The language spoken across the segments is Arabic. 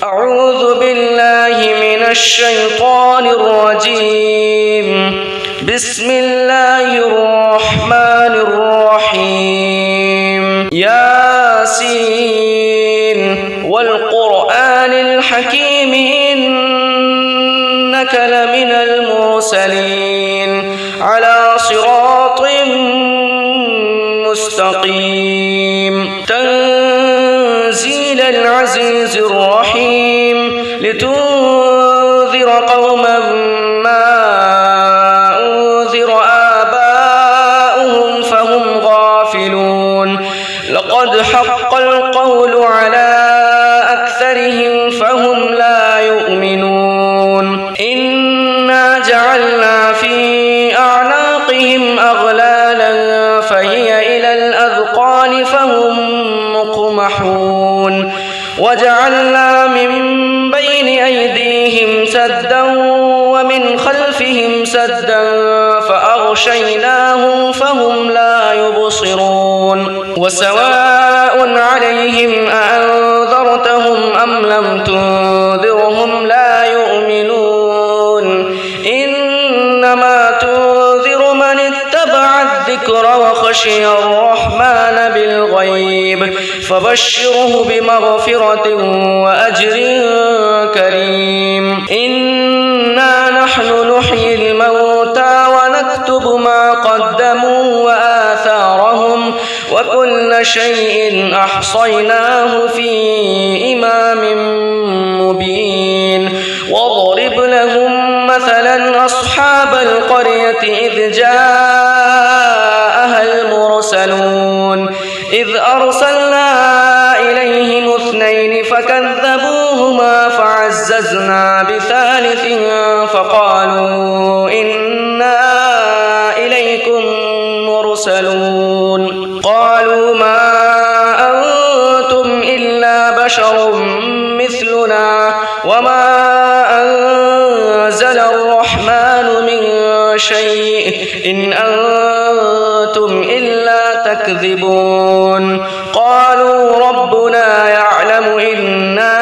أعوذ بالله من الشيطان الرجيم. بسم الله الرحمن الرحيم. ياسين والقرآن الحكيم إنك لمن المرسلين على صراط مستقيم. تنزيل العزيز الرحيم لتنذر قوما ما أنذر آباؤهم فهم غافلون. لقد حق القول على أكثرهم فهم لا يؤمنون. إنا جعلنا في أعناقهم أغلالا فهي إلى الأذقان فهم مقمحون. وجعلنا من بين أيديهم سدا ومن خلفهم سدا فأغشيناهم فهم لا يبصرون. وسواء عليهم أأنذرتهم أم لم تنذرهم لا يؤمنون. إنما تنذر من اتبع الذكر وخشي الرحمن بالغيب فبشره بمغفرة وأجر كريم. إنا نحن نحيي الموتى ونكتب ما قدموا وآثارهم وكل شيء أحصيناه في إمام مبين. واضرب لهم مثلا أصحاب القرية إذ جاءها المرسلون إذ أرسلنا إليهم 2 فكذبوهما فعززنا بثالث فقالوا إنا إليكم مرسلون. قالوا ما أنتم إلا بشر مثلنا وما أنزل الرحمن من شيء إن أنتم إلا تكذبون. قالوا ربنا يعلم إنا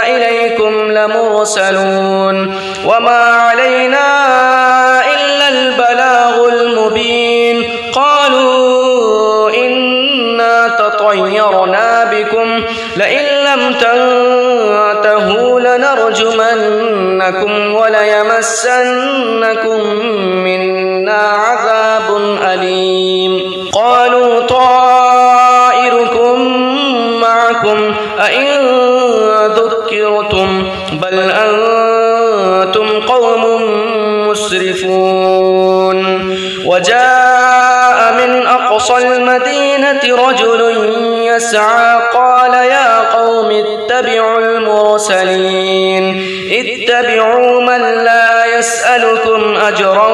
إليكم لمرسلون وما علينا إلا البلاغ المبين. قالوا إنا تطيرنا بكم لئن لم تنتهوا لنرجمنكم وليمسنكم منا عذاب أليم. قالوا طائركم معكم أئن ذكرتم بل أنتم قوم مسرفون. وجاء من أقصى المدينة رجل يسعى قال يا قوم اتبعوا المرسلين اتبعوا من لا يسألكم أجرا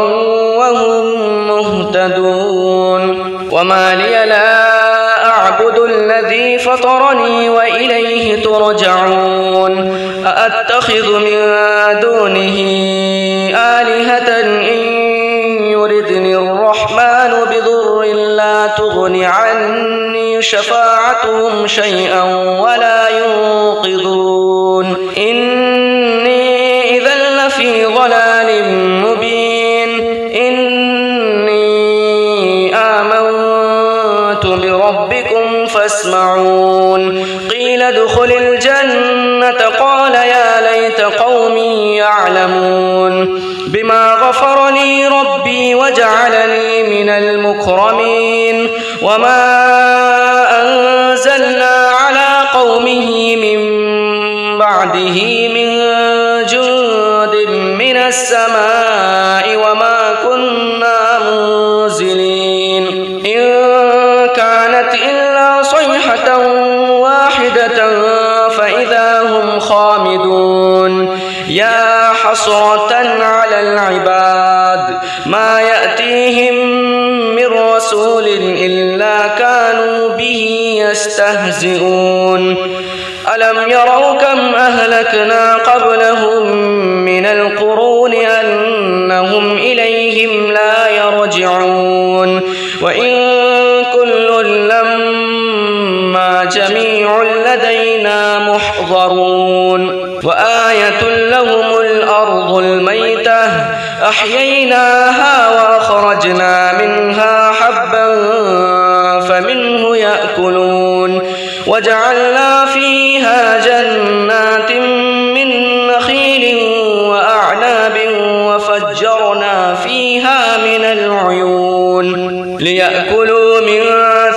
وهم مهتدون. وما لي لا أعبد الذي فطرني وإليه ترجعون. أأتخذ من دونه آلهة إن يردني الرحمن بضر لا تغن عني شفاعتهم شيئا ولا ينقذون. إني إذا لفي ضلال مبين. إني آمنت بربكم فاسمعون. قيل ادخل الجنة قال يا ليت قومي يعلمون بما غفر لي ربي وجعلني من المكرمين. وما أنزلنا على قومه من بعده من جند من السماء وما كنا منزلين. إن كانت إلا صيحة واحدة فإذا هم خامدون. يا حسرة على العباد ما يأتيهم من رسول إلا كانوا به يستهزئون. ألم يروا كم أهلكنا قبلهم من القرون أنهم إليهم لا يرجعون. وإن كل لما جميع لدينا محضرون. وآية لهم الأرض الميتة أحييناها وأخرجنا منها حبا فمنه يأكلون وجعلنا فيها جنات من نخيل وأعناب وفجرنا فيها من العيون ليأكلوا من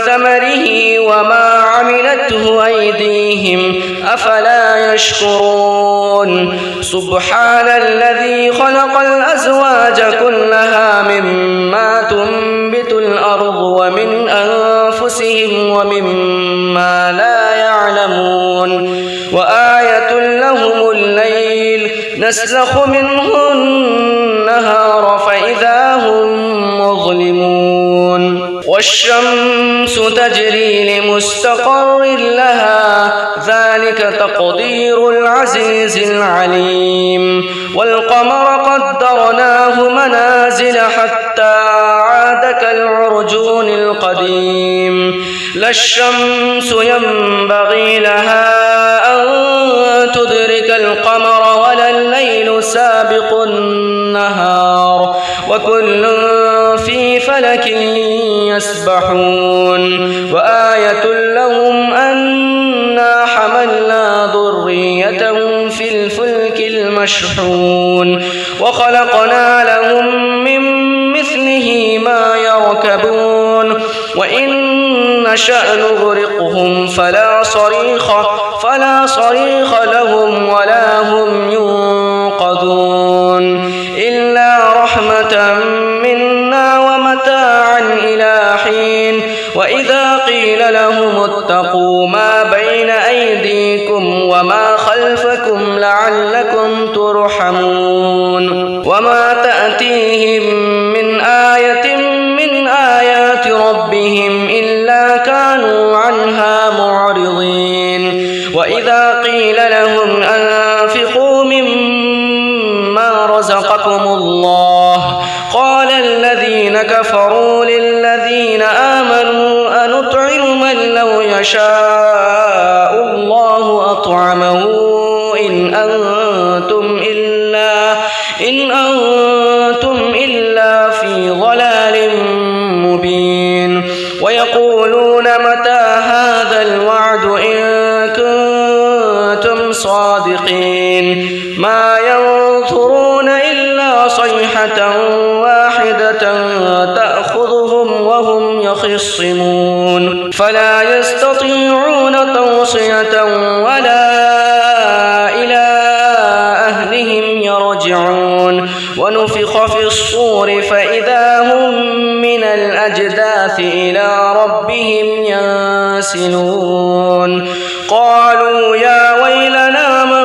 ثمره وما عملته أيديهم أفلا يشكرون سبحان الذي خلق الأزواج كلها مما تنبت الأرض ومن أنفسهم ومما لا يعلمون وآية لهم الليل نسلخ منه النهار فإذا هم مظلمون والشمس تجري لمستقر لها ذلك تقدير العزيز العليم والقمر قدرناه منازل حتى عاد كالعرجون القديم لا الشمس ينبغي لها أن تدرك القمر ولا الليل سابق النهار وكل في فلك يسبحون وآية لهم أنا حملنا ذريتهم في الفلك المشحون وخلقنا لهم من مثله ما يركبون وإن نشأ نغرقهم فلا صريخ لهم ولا هم ينقذون إلا رحمة منا ومتاعا إلى حين وإذا قيل لهم اتقوا ما بين أيديكم وما خلفكم لعلكم ترحمون وما تأتيهم من آية من آيات ربهم إلا كانوا عنها معرضين وإذا قيل لهم أنفقوا مما رزقكم الله قال الذين كفروا للذين آمنوا أنطعم من لو يشاء الله أطعمه إن أنتم إلا في ضلال مبين ويقولون متى هذا الوعد إن كنتم صادقين ما ينظرون إلا صيحة واحدة تأخذهم وهم يخصمون فلا يستطيعون توصية ولا إلى أهلهم يرجعون ونفخ في الصور فإذا هم من الأجداث إلى ربهم ينسلون قالوا يا ويلنا من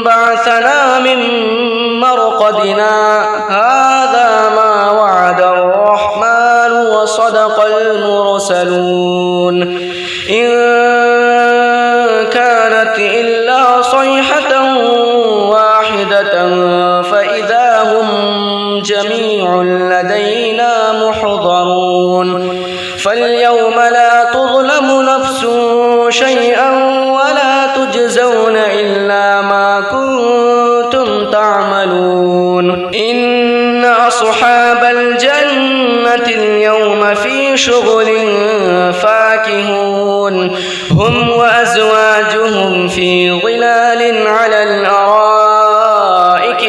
بعثنا من مرقدنا هذا ما وعد الرحمن وصدق المرسلون إن كانت إلا صيحة واحدة فإذا هم جميع لدينا محضرون فاليوم لا تظلم نفس شيئا ولا تجزون إلا ما كنتم تعملون إن أصحاب الجنة اليوم في شغل فاكهون هم وأزواجهم في ظلال على الأرائك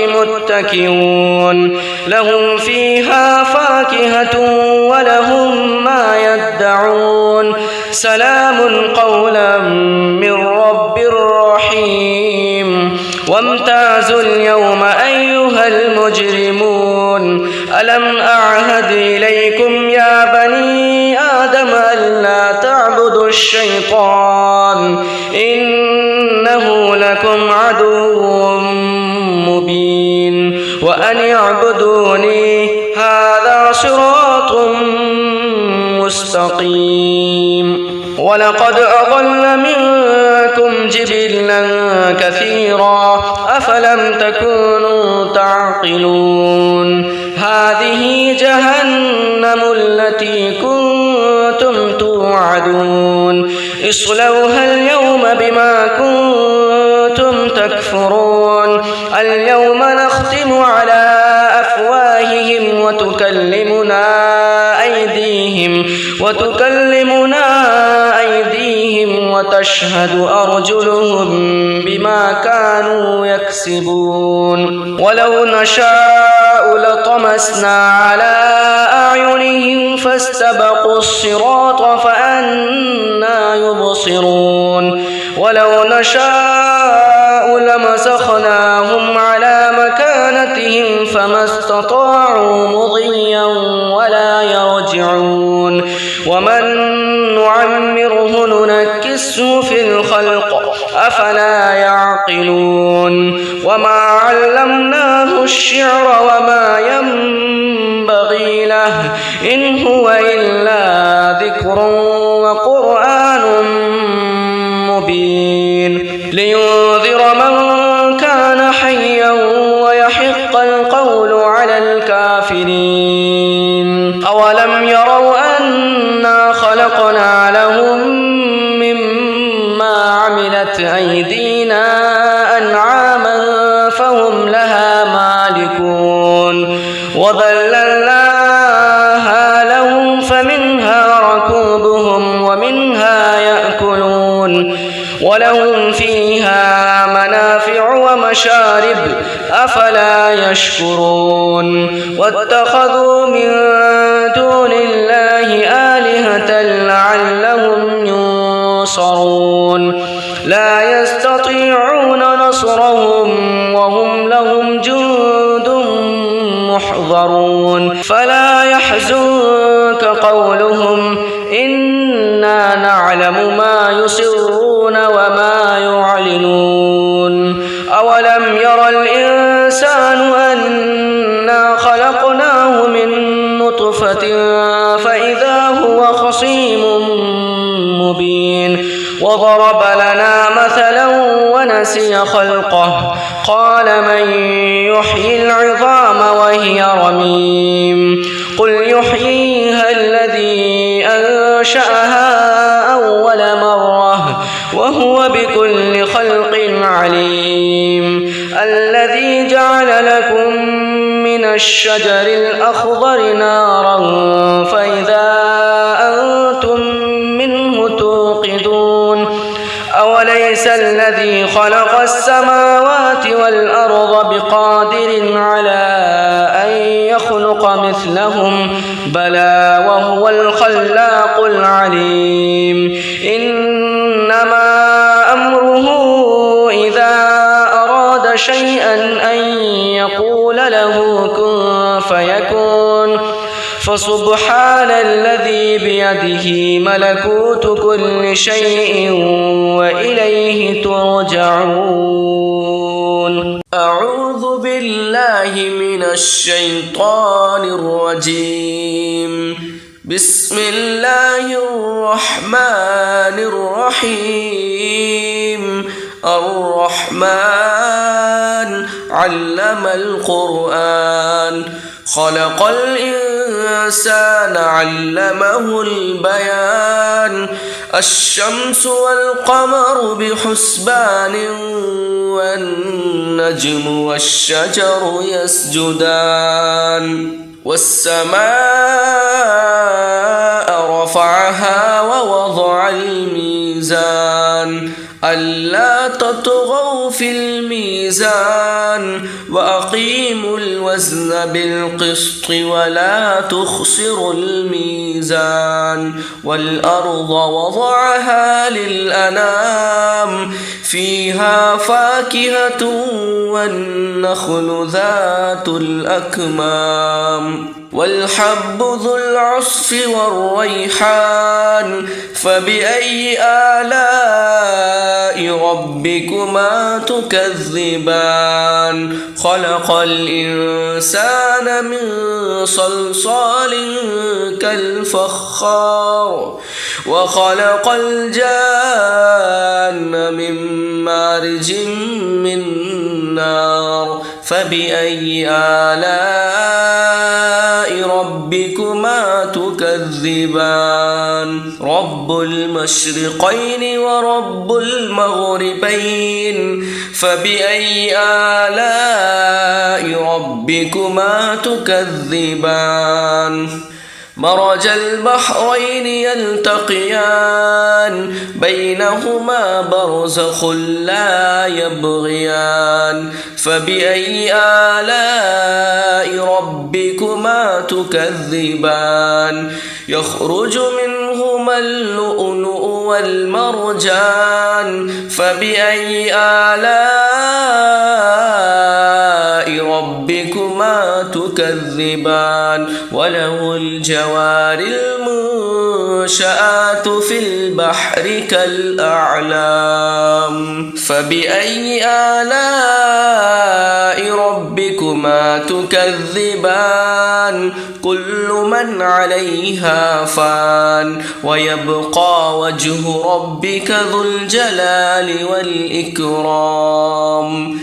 متكئون لهم فيها فاكهة ولهم ما يدعون سلام قولا من رب رحيم وامتازوا اليوم أيها المجرمون ألم أعهد إليكم يا بني آدم ألا تعبدوا الشيطان إنه لكم عدو مبين وأن اعبدوني هذا صراط مستقيم ولقد أضل منكم جبلا كثيرا أفلم تكونوا تعقلون هذه جهنم التي كنتم توعدون اصلوها اليوم بما كنتم تكفرون اليوم نختم على أفواههم وتكلمنا أيديهم وتشهد أرجلهم بما كانوا يكسبون ولو نشاء لطمسنا على أعينهم فاستبقوا الصراط فأنى يبصرون ولو نشاء لمسخناهم على مكانتهم فما استطاعوا مضيا ولا يرجعون ومن نعمره ننكسه في الخلق أفلا يعقلون وما علمناه الشعر وما ينبغي له إن هو إلا ذكر وقرآن مبين لينذر من كان حيا ويحق القول على الكافرين أولم يروا أنا خلقنا لهم مما عملت أيدينا أنعاما فهم لها مالكون وذللناها لهم فمنها ركوبهم ومنها يأكلون ولهم فيها منافع ومشارب أفلا يشكرون واتخذوا من دون الله آلهة لعلهم ينصرون لا يستطيعون نصرهم وهم لهم جند محضرون فلا يحزنك قولهم إنا نعلم ما يسرون وما يعلنون أولم ير الإنسان أنا خلقناه من نطفة فإذا هو خصيم مبين وضرب لنا مثلا ونسي خلقه قال من يحيي العظام وهي رميم قل يحييها الذي أنشأها أول مرة وهو بكل خلق عليم الذي جعل لكم من الشجر الأخضر نارا فإذا أنتم منه توقدون أوليس الذي خلق السماوات والأرض بقادر على أن يخلق مثلهم بلى وهو الخلاق العليم إنما أمره إذا أراد شيئا أن يقول له كن فيكون فسبحان الذي بيده ملكوت كل شيء وإليه ترجعون أعوذ بالله من الشيطان الرجيم بسم الله الرحمن الرحيم الرحمن علم القرآن خلق الإنسان علمه البيان الشمس والقمر بحسبان والنجم والشجر يسجدان والسماء رفعها ووضع الميزان ألا تطغوا في الميزان وأقيموا الوزن بالقسط ولا تخسروا الميزان والأرض وضعها للأنام فيها فاكهة والنخل ذات الأكمام والحب ذو العصف والريحان فبأي آلاء ربكما تكذبان خلق الإنسان من صلصال كالفخار وخلق الجان من مارج من نار فبأي آلاء ربكما تكذبان رب المشرقين ورب المغربين فبأي آلاء ربكما تكذبان مرج البحرين يلتقيان بينهما برزخ لا يبغيان فبأي آلاء ربكما تكذبان يخرج منهما اللؤلؤ والمرجان فبأي آلاء ربكما تكذبان وله الجوار المنشآت في البحر كالأعلام فبأي آلاء ربكما تكذبان كل من عليها فان ويبقى وجه ربك ذو الجلال والإكرام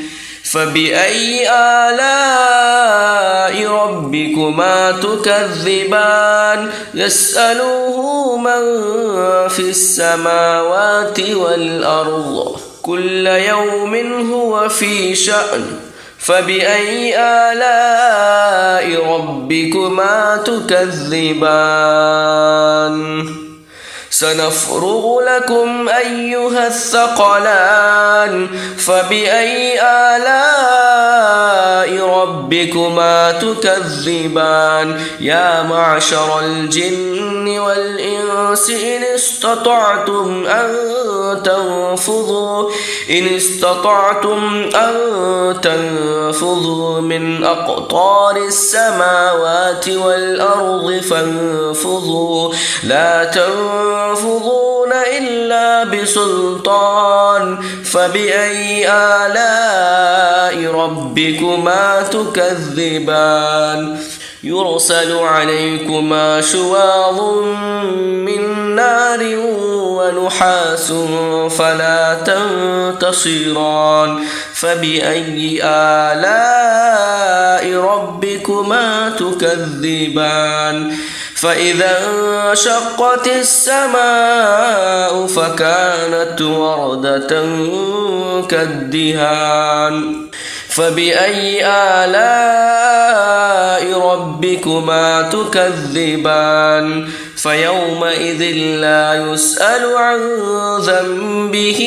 فبأي آلاء ربكما تكذبان يسأله من في السماوات والأرض كل يوم هو في شأن فبأي آلاء ربكما تكذبان سنفرغ لكم أيها الثقلان فبأي آلاء ربكما تكذبان يا معشر الجن والإنس إن استطعتم أن تنفذوا من أقطار السماوات والأرض فانفذوا لا تنفذون إلا بسلطان فبأي آلاء ربكما تكذبان يرسل عليكما شواظ من نار ونحاس فلا تنتصران فبأي آلاء ربكما تكذبان فإذا انشقت السماء فكانت وردة كالدهان فبأي آلاء ربكما تكذبان فيومئذ لا يسأل عن ذنبه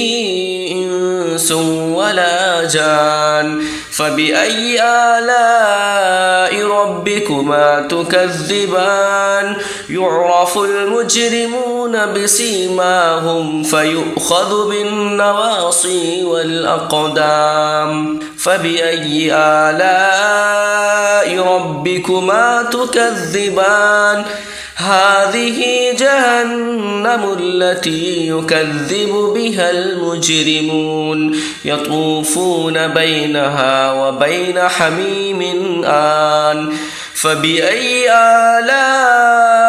إنس ولا جان فبأي آلاء ربكما تكذبان يعرف المجرمون بسيماهم فيؤخذ بالنواصي والأقدام فبأي آلاء ربكما تكذبان هذه جهنم التي يكذب بها المجرمون يطوفون بينها وبين حميم آن فبأي آلاء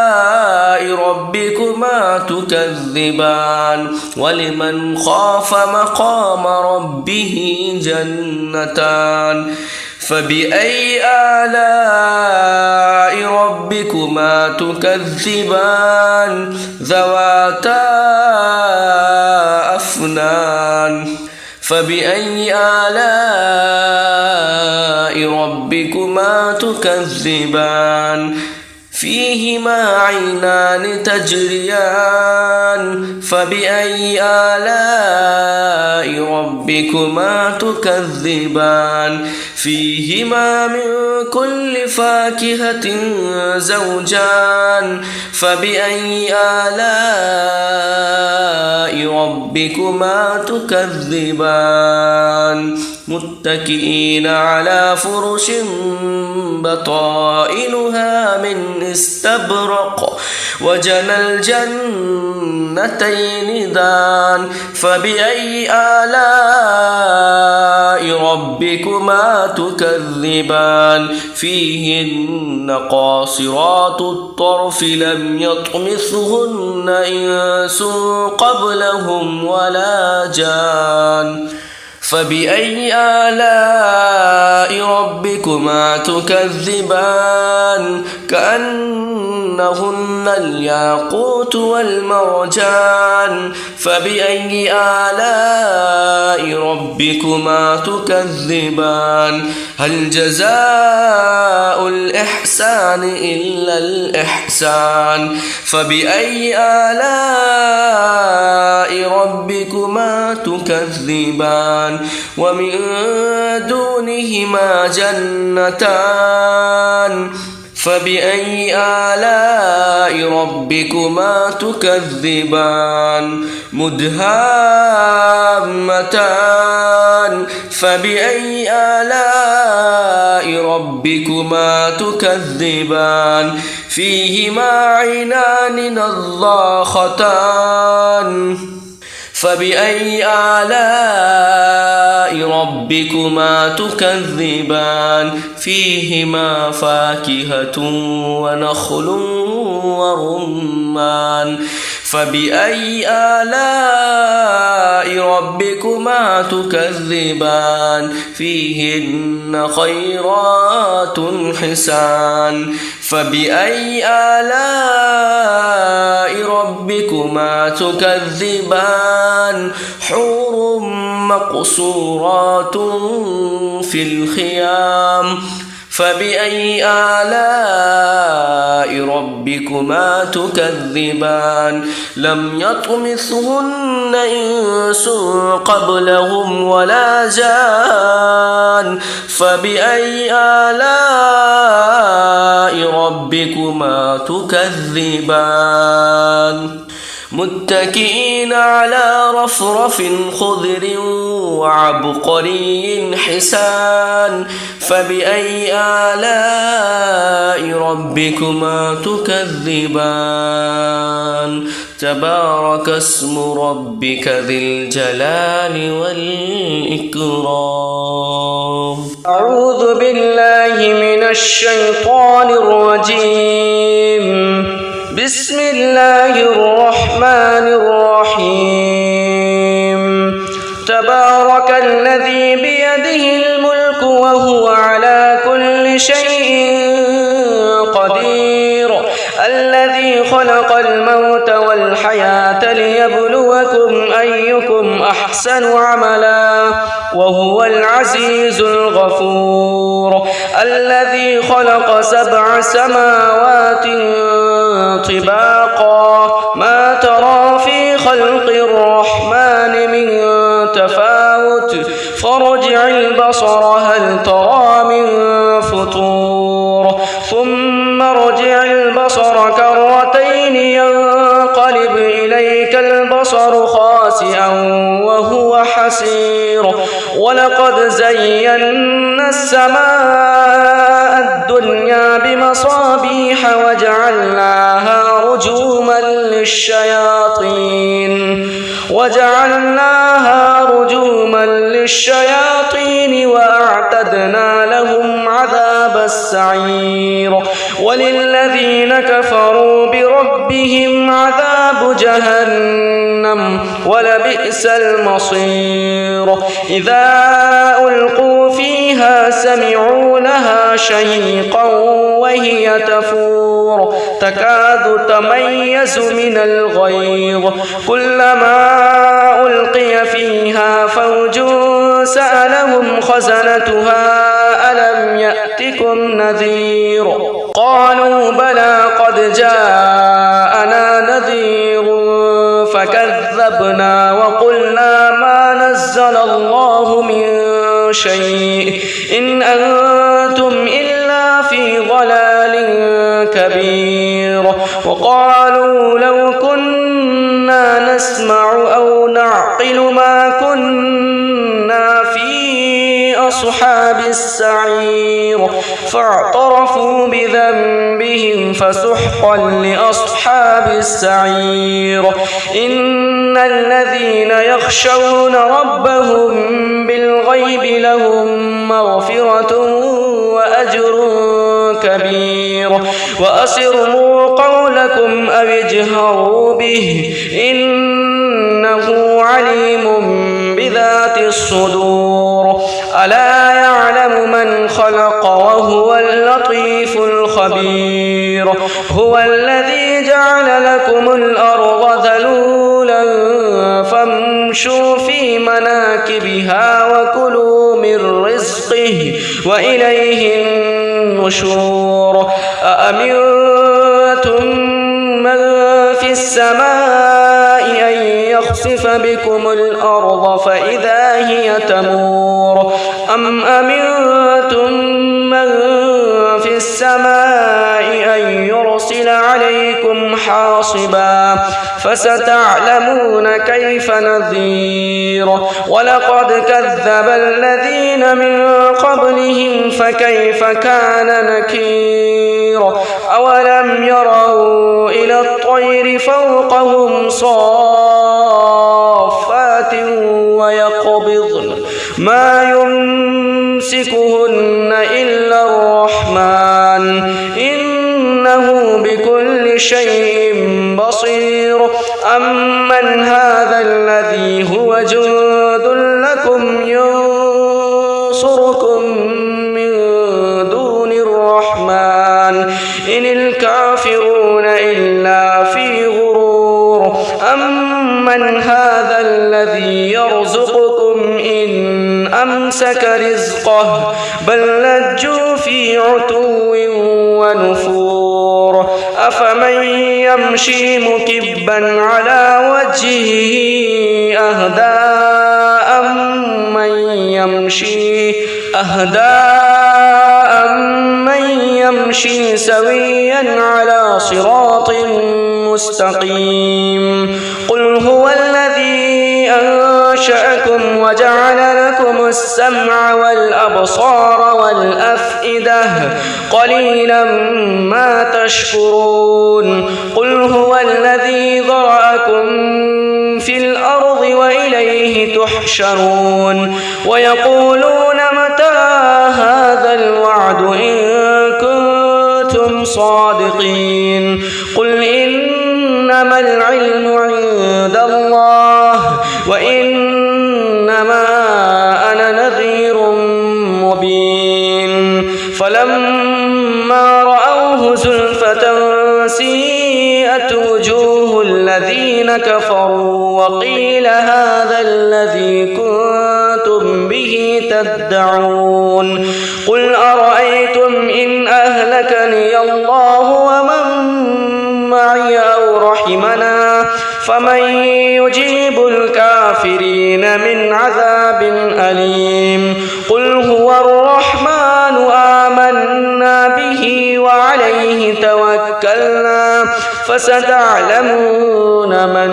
ربكما تكذبان ولمن خاف مقام ربه جنتان فبأي آلاء ربكما تكذبان ذواتا أفنان فبأي آلاء ربكما تكذبان فيهما عينان تجريان فبأي آلاء ربكما تكذبان فيهما من كل فاكهة زوجان فبأي آلاء ربكما تكذبان متكئين على فرش بطائنها من استبرق وجنى الجنتين دان فبأي آلاء ربكما تكذبان فيهن قاصرات الطرف لم يطمثهن إنس قبلهم ولا جان فبأي آلاء ربكما تكذبان كأنهن الياقوت والمرجان فبأي آلاء ربكما تكذبان هل جزاء الإحسان إلا الإحسان فبأي آلاء ربكما تكذبان ومن دونهما جنتان فبأي آلاء ربكما تكذبان مدهامتان فبأي آلاء ربكما تكذبان فيهما عينان نضاختان فبأي آلاء ربكما تكذبان فيهما فاكهة ونخل ورمان فبأي آلاء ربكما تكذبان فيهن خيرات حسان فبأي آلاء ربكما تكذبان حور مقصورات في الخيام فبأي آلاء ربكما تكذبان لم يطمثهن إنس قبلهم ولا جان فبأي آلاء ربكما تكذبان متكئين على رفرف خضر وعبقري حسان فبأي آلاء ربكما تكذبان تبارك اسم ربك ذي الجلال والإكرام أعوذ بالله من الشيطان الرجيم بسم الله الرحمن الرحيم تبارك الذي بيده الملك وهو على كل شيء قدير الذي خلق الموت والحياة ليبلوكم أيكم أحسن عملا وهو العزيز الغفور الذي خلق 7 سماوات طباقا ما ترى في خلق الرحمن من تفاوت فارجع البصر هل ترى من فطور ثم ارجع البصر كرتين ينقلب إليك البصر خاسئا وهو حسير ولقد زينا السماء الدنيا بمصابيح وجعلناها رجوما للشياطين وأعتدنا لهم عذاب السعير وللذين كفروا بربهم عذاب جهنم ولبئس المصير إذا ألقوا فيها سمعوا لها شهيقا وهي تفور تكاد تميز من الغيظ كلما ألقي فيها فوج سألهم خزنتها ألم يأتكم نذير قالوا بلى قد جاءنا نذير فكذبنا وقلنا ما نزل الله من شيء إن أنتم إلا في ضلال كبير وقالوا لو كنا نسمع أو نعقل ما كنا في أصحاب السعير فاعترفوا بذنبهم فسحقا لأصحاب السعير إن الذين يخشون ربهم بالغيب لهم مغفرة وأجر كبير وأسروا قولكم أو اجهروا به إنه عليم بذات ذات الصدور ألا يعلم من خلق وهو اللطيف الخبير هو الذي جعل لكم الأرض ذلولا فامشوا في مناكبها وكلوا من رزقه وإليه النشور أأمنتم من في السماء أن يخسف بكم الأرض فإذا هي تمور أم أمنتم من في السماء أن يرسل عليكم حاصبا فستعلمون كيف نذير ولقد كذب الذين من قبلهم فكيف كان نكير أولم يروا إلى الطير فوقهم صافات ويقبضن ما يمسكهن إلا الرحمن إنه بكل شيء بصير أمن هذا الذي هو جند لكم ينصركم من دون الرحمن إن الكافرون إلا في غرور أمن هذا الذي يرزقكم إن أمسك رزقه بل لجوا في عتو ونفور أفمن يمشي مكبا على وجهه أهدى أمن يمشي سويا على صراط مستقيم قل هو الذي أنشأكم وجعل لكم السمع والأبصار والأفئدة قليلا ما تشكرون قل هو الذي ذرأكم في الأرض وإليه تحشرون ويقولون متى هذا الوعد إن كنتم صادقين قل إنما العلم عند الله وإنما أنا نذير مبين فلما رأوه زلفة سيئت وجوه الذين كفروا وقيل هذا الذي كنتم به تدعون قل أرأيتم إن أهلكني الله ومن معي أو رحمنا فمن يجيب الكافرين من عذاب أليم قل هو الرحمن آمنا به وعليه توكلنا فستعلمون من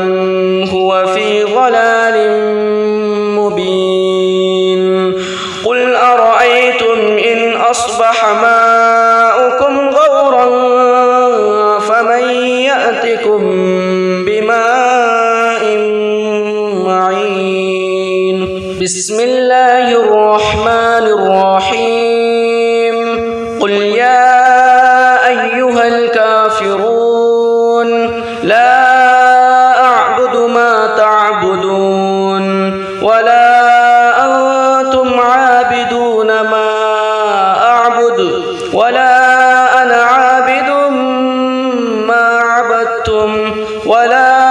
هو في ضلال مبين قل أرأيتم إن أصبح ماؤكم غورا فمن يأتكم بماء معين بسم الله الرحمن الرحيم قل يا أيها الكافرون لا أعبد ما تعبدون ولا أنتم عابدون ما أعبد ولا أنا عابد ما عبدتم ولا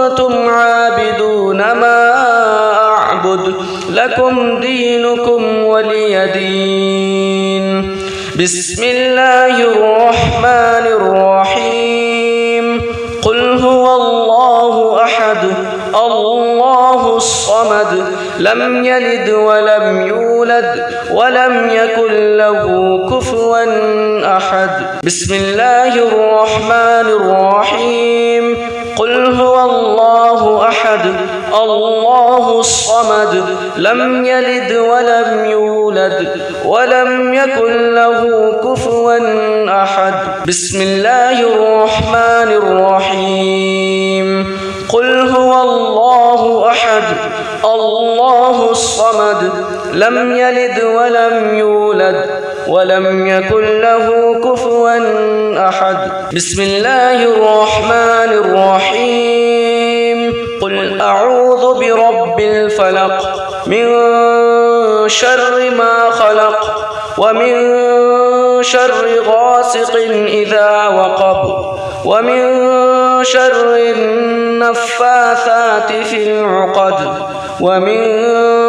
أنتم عابدون ما أعبد لكم دينكم ولي دين بسم الله الرحمن الرحيم قل هو الله أحد الله الصمد لم يلد ولم يولد ولم يكن له كفوا أحد بسم الله الرحمن الرحيم قل هو الله أحد الله الصمد لم يلد ولم يولد ولم يكن له كفوا أحد بسم الله الرحمن الرحيم قل هو الله أحد الله الصمد لم يلد ولم يولد ولم يكن له كفوا أحد بسم الله الرحمن الرحيم قل أعوذ برب الفلق من شر ما خلق ومن شر غاسق إذا وقب ومن شر النفاثات في العقد ومن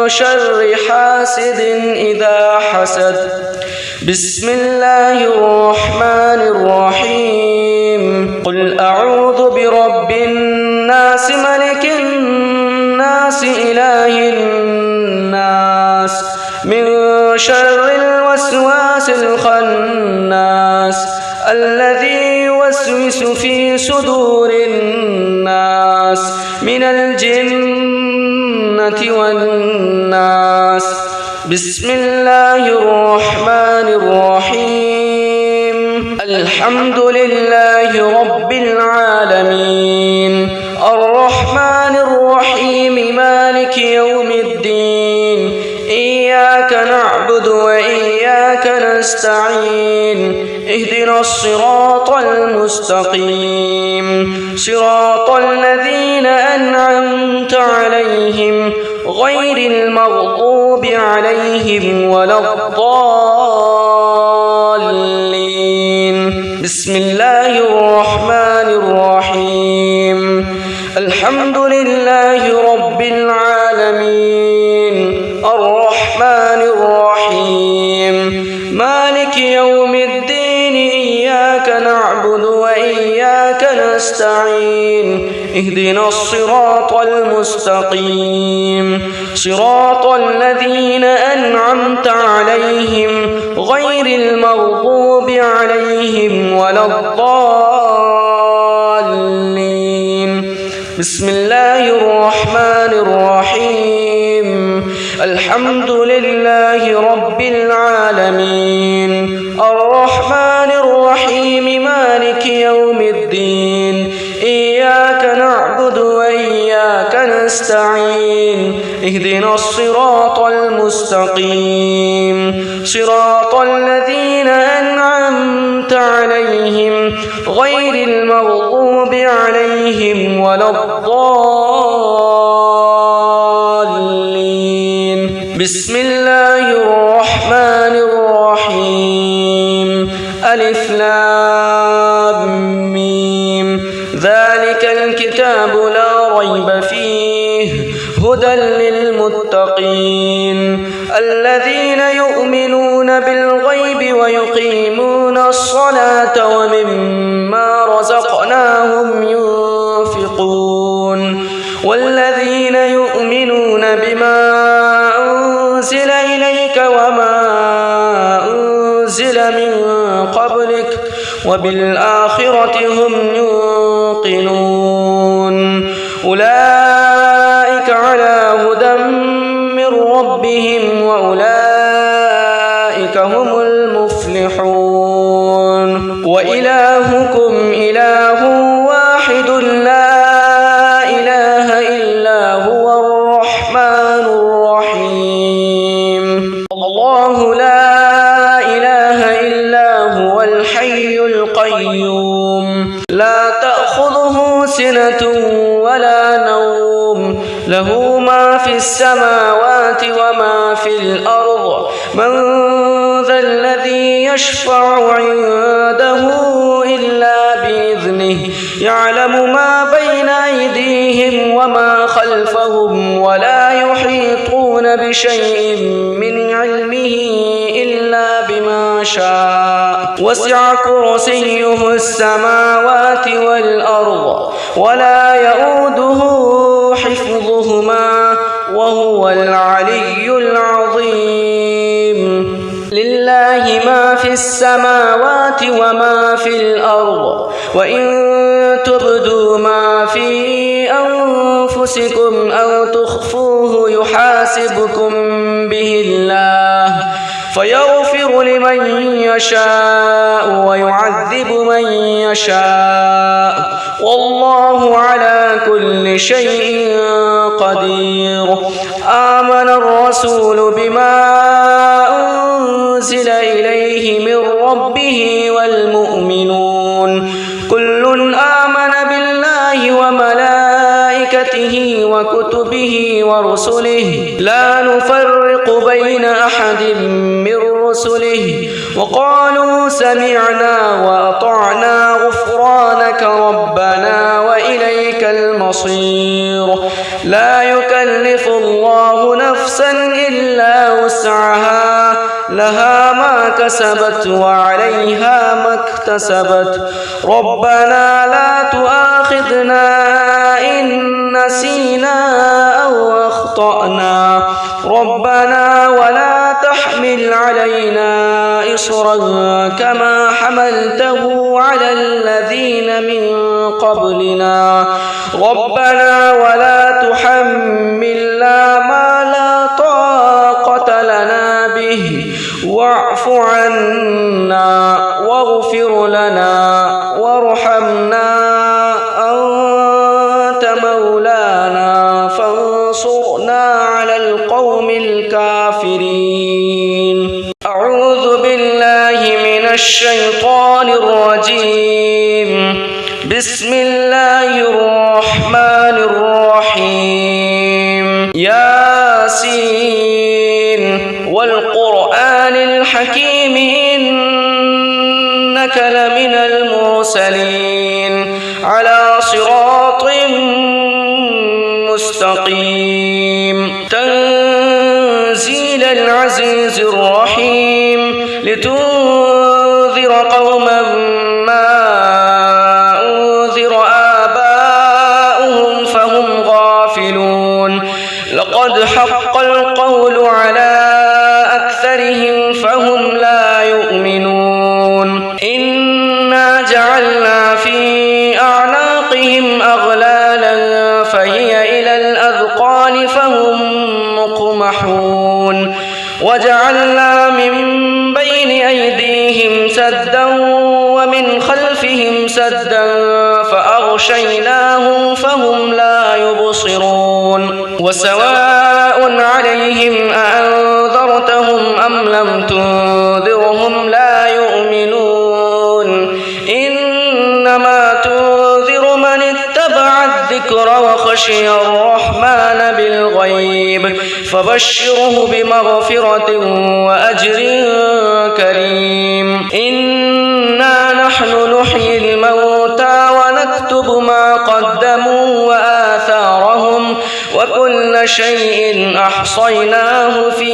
شر حاسد إذا حسد. بسم الله الرحمن الرحيم. قل أعوذ برب الناس ملك الناس إله الناس من شر الوسواس الخناس الذي يوسوس في صدور الناس من الجنة والناس. بسم الله الرحمن الرحيم. الحمد لله رب العالمين الرحمن الرحيم مالك يوم الدين إياك نعبد وإياك نستعين اهدنا الصراط المستقيم صراط الذين أنعمت عليهم غير المغضوب عليهم ولا الضالين. بسم الله الرحمن الرحيم. الحمد لله رب العالمين الرحمن الرحيم مالك يوم الدين إياك نعبد وإياك نستعين اهدنا الصراط المستقيم صراط الذين أنعمت عليهم غير المغضوب عليهم ولا الضالين. بسم الله الرحمن الرحيم. الحمد لله رب العالمين الرحمن الرحيم مالك يوم الدين إياك نعبد وإياك نستعين اهدنا الصراط المستقيم صراط الذين أنعمت عليهم غير المغضوب عليهم ولا الضالين. بسم الله الرحمن الرحيم. ألف لام ميم. ذلك الكتاب لا ريب فيه هدى للمتقين الذين يؤمنون بالغيب ويقيمون الصلاة ومما رزقناهم ينفقون والذين يؤمنون بما أنزل إليك وما أنزل من قبلك وبالآخرة هم يوقنون أولئك على هدى من ربهم وأولئك هم المفلحون. وإلهكم إله واحد لا إله إلا هو الرحمن الرحيم. الله لا إله إلا هو الحي القيوم لا تأخذه سنة ولا نوم له ما في السماوات وما في الأرض من ذا الذي يشفع عنده إلا بإذنه يعلم ما بين أيديهم وما خلفهم ولا يحيطون بشيء من علمه إلا بما شاء وسع كرسيه السماوات والأرض ولا يؤوده حفظهما وهو العلي العظيم. لله ما في السماوات وما في الأرض وإن تبدوا ما في أنفسكم أو تخفوه يحاسبكم به الله فيغفر لمن يشاء ويعذب من يشاء والله على كل شيء قدير. آمن الرسول بما أنزل إليه من ربه والمؤمنون كل آمن بالله وملائكته وملائكته وكتبه ورسله لا نفرق بين أحد من رسله وقالوا سمعنا وأطعنا غفرانك ربنا وإليك المصير لا يكلف الله نفسا إلا وسعها لها ما كسبت وعليها ما اكتسبت ربنا لا تؤاخذنا إن نسينا أو أخطأنا ربنا ولا تحمل علينا إصرا كما حملته على الذين من قبلنا ربنا ولا تحملنا ما لا طاقة لنا به واعف عنا واغفر لنا وارحمنا أنت مولانا فانصرنا على القوم الكافرين. أعوذ بالله من الشيطان الرجيم. بسم الله الرحمن الرحيم. ياسين والقرآن الحكيم إنك لمن المرسلين على صراط مستقيم تنزيل العزيز الرحيم لتنذر قوما ما أنذر آباؤهم فهم غافلون لقد حق القول على أكثرهم فهم لا يؤمنون إنا جعلنا في أعناقهم أغلالا فهي إلى الأذقان فهم مقمحون وجعلنا من بين أيديهم سدا ومن خلفهم سدا فأغشيناهم فهم لا يبصرون وسواء عليهم أأنذرتهم أم لم تنذرهم لا يؤمنون إنما تنذر من اتبع الذكر وخشي الرحمن بالغيب فبشره بمغفرة وأجر كريم. إنا نحن نحيي الموتى ونكتب ما قدموا وآثارهم وكل شيء أحصيناه في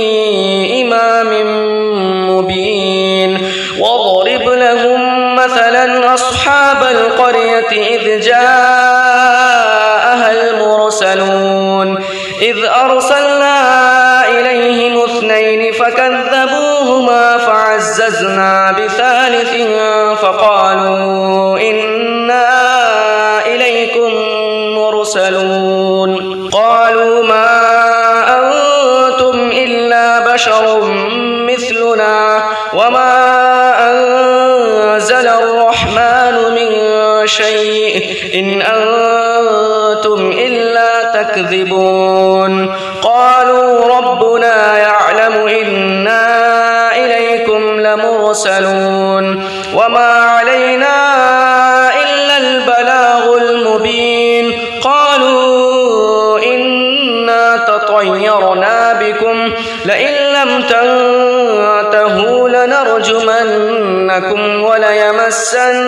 إمام مبين. واضرب لهم مثلا أصحاب القرية إذ جاءها المرسلون إذ أرسلنا إليهم اثنين فكذبوهما فعززنا بثالث فقالوا إنا إليكم مرسلون قالوا ما أنتم إلا بشر مثلنا وما أنزل الرحمن من شيء إن أنتم إلا تكذبون قالوا ربنا يعلم إنا إليكم لمرسلون وما علينا إلا البلاغ المبين قالوا إنا تطيرنا بكم لئن لم تنتهوا لنرجمنكم وليمسنكم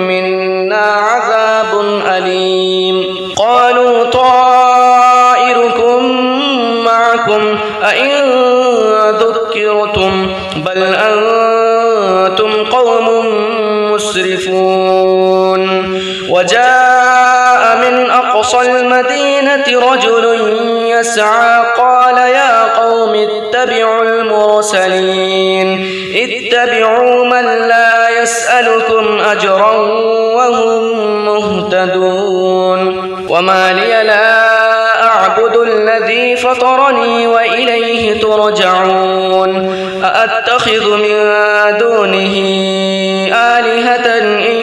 منا عذاب أليم قالوا طائركم معكم أئن ذكرتم بل أنتم قوم مسرفون. وجاء من أقصى المدينة رجل يسعى قال يا قوم اتبعوا المرسلين اتبعوا من لا يسألكم أجرا وهم مهتدون. وما لي لا أعبد الذي فطرني وإليه ترجعون أأتخذ من دونه آلهة إن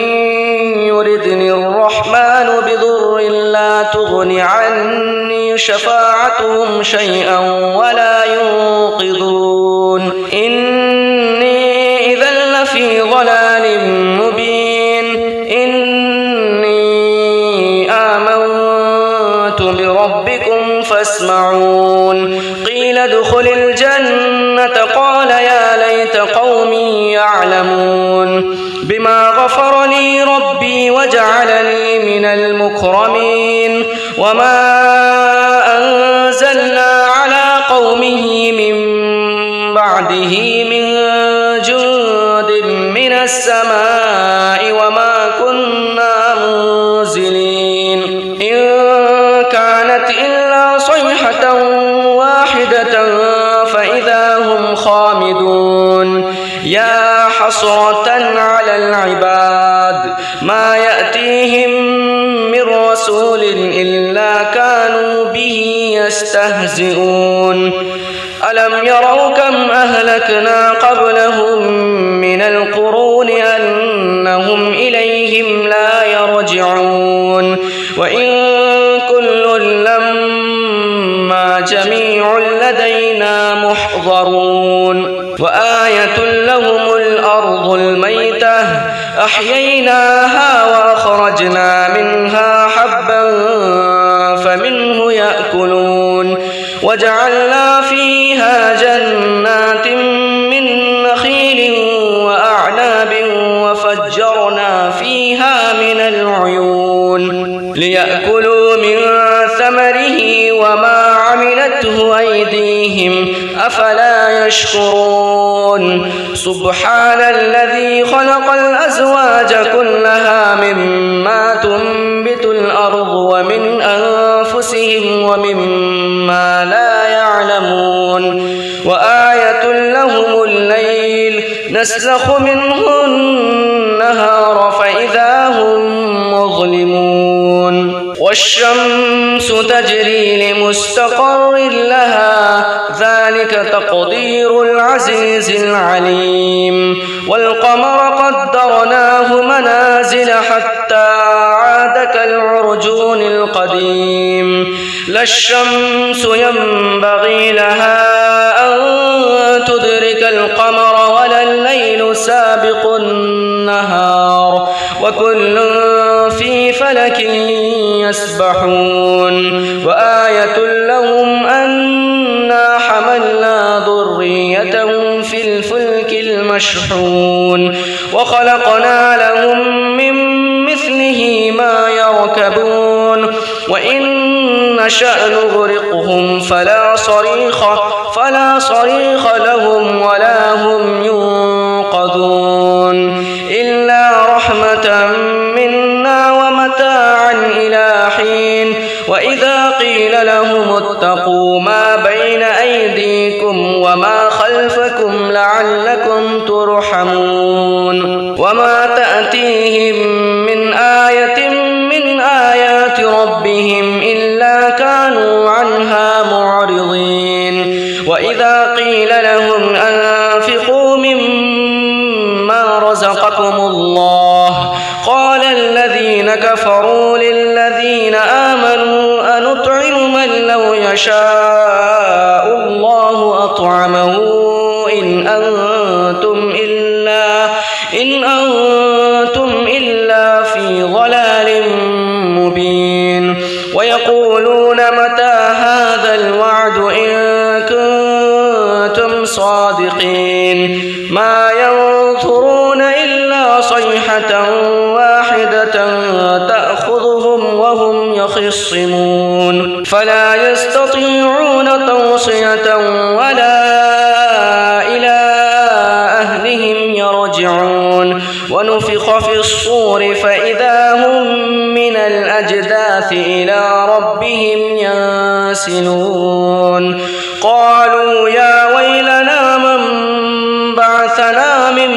يردني الرحمن بضر لا تغن عني شفاعتهم شيئا ولا ينقذون إني إذا لفي ضلال مبين. إني آمنت الجنة قال يا ليت قومي يعلمون بما غفر لي ربي وجعلني من المكرمين وما أنزلنا على قومه من بعده من جند من السماء وما كنا منزلين إن كانت إلا صيحة واحدة فإذا هم خامدون يا حسرة على العباد ما يأتيهم من رسول إلا كانوا به يستهزئون ألم يروا كم أهلكنا قبلهم من القرون أنهم إليهم لا يرجعون وإن كل لما جميع لدينا محضرون وآية لهم الأرض الميتة أحييناها وأخرجنا منها حبا فمنه يأكلون وجعلنا فيها جنات من نخيل وأعناب وفجرنا فيها من العيون ليأكلوا من ثمره وما عملته أيديهم أفلا يشكرون سبحان الذي خلق الأزواج كلها مما تنبت الأرض ومن أنفسهم ومما لا يعلمون وآية لهم الليل نسلخ منه النهار فإذا هم مظلمون والشمس تجري لمستقر لها ذلك تقدير العزيز العليم والقمر قدرناه منازل حتى عاد كالعرجون القديم لا الشمس ينبغي لها أن تدرك القمر ولا الليل سابق النهار وكل في فلك يسبحون وآية لهم أنا حملنا ذريتهم في الفلك المشحون وخلقنا لهم من مثله ما يركبون وإن نشأ نغرقهم فلا صريخ لهم ولا هم ينقذون إلا رحمة منا ومتاعا إلى حين وإذا قيل لهم اتقوا ما بين أيديكم وما خلفكم لعلكم ترحمون وما تأتيهم من آية من آيات ربهم إلا كانوا عنها معرضين وإذا قيل لهم أنفقوا مما رزقكم الله قال الذين كفروا للذين آمنوا أنطعم من لو يشاء الله أطعمه إن أنتم إلا في ضلال مبين ويقولون متى هذا الوعد إن كنتم صادقين ما ينظرون إلا صيحة واحدة تأخذهم وهم يخصمون فلا يستطيعون توصية ولا إلى أهلهم يرجعون ونفخ في الصور فإذا هم من الأجداث إلى ربهم ينسلون قالوا يا ويلنا من بعثنا من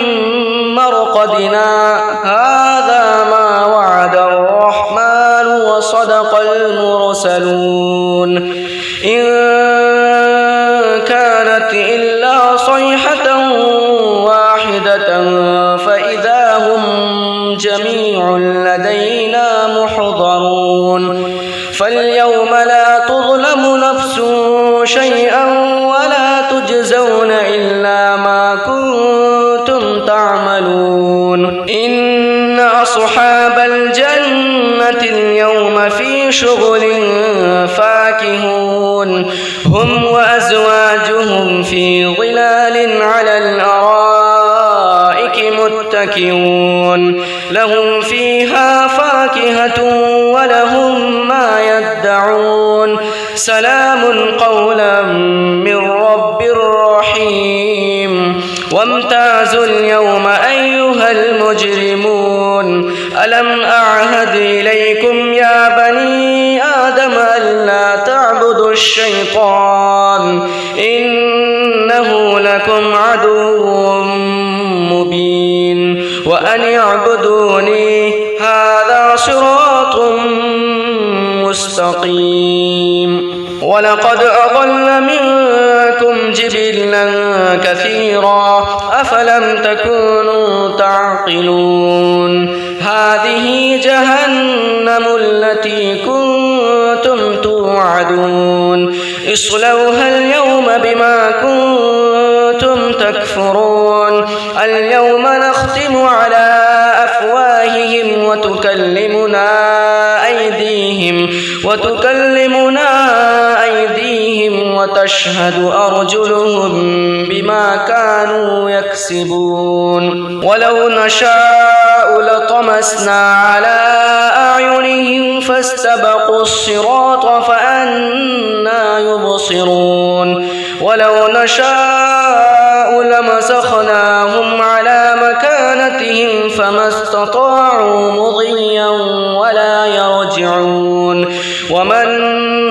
مرقدنا هذا ما وعد الرحمن وصدق المرسلون إن كانت إلا صيحة واحدة فإذا هم جميع لدينا محضرون فاليوم لا تظلم نفس شيئا ولا تجزون إلا ما كنتم تعملون إن أصحاب الجنة اليوم في شغل فاكهون هم وأزواجهم في في ظلال على الأرائك متكئون لهم فيها فاكهة ولهم ما يدعون سلام قولا من رب رحيم وامتازوا اليوم أيها المجرمون ألم أعهد إليكم يا بني آدم ألا تعبدوا الشيطان إنه لكم عدو مبين وأن اعبدوني هذا صراط مستقيم ولقد أضل منكم جبلا كثيرا أفلم تكونوا تعقلون هذه جهنم التي كنتم توعدون اصلوها اليوم بما كنتم تكفرون اليوم نختم على أفواههم وتكلمنا أيديهم وتشهد أرجلهم بما كانوا يكسبون ولو نشاء لطمسنا على أعينهم فاستبقوا الصراط فأنى يبصرون ولو نشاء لمسخناهم على مكانتهم فما استطاعوا مضيا ولا يرجعون ومن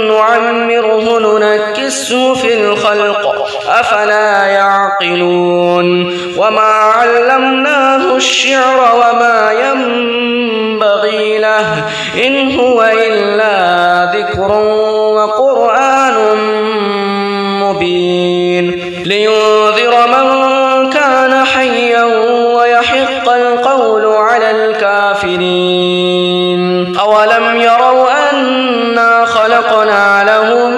نعمره ننكسه في الخلق أفلا يعقلون وما علمناه الشعر وما ينبغي له إن هو إلا ذكر وقرآن مبين لينذر من كان حيا ويحق القول على الكافرين أولم يروا أنا خلقنا لهم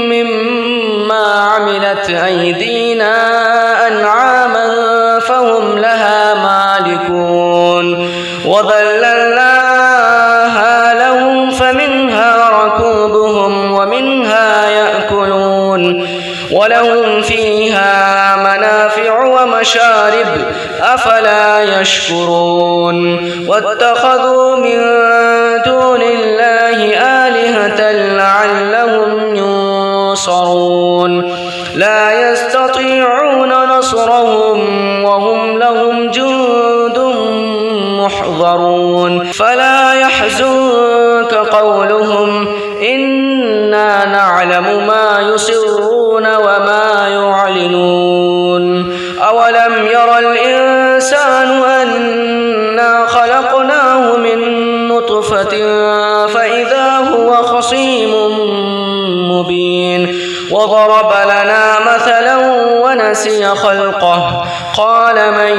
مما عملت أيدينا أنعاما فهم لها مالكون وذللناها لهم فمنها ركوبهم ومنها يأكلون ولهم فيها منافع ومشارب أفلا يشكرون واتخذوا من دون الله آلهة لعلهم ينصرون لا يستطيعون نصرهم وهم لهم جند محضرون فلا يحزنك قولهم إنا نعلم ما يسرون وما يعلنون أولم ير الإنسان أنا خلقناه من نطفة فإذا هو خصيم مبين وضرب لنا مثلا ونسي خلقه قال من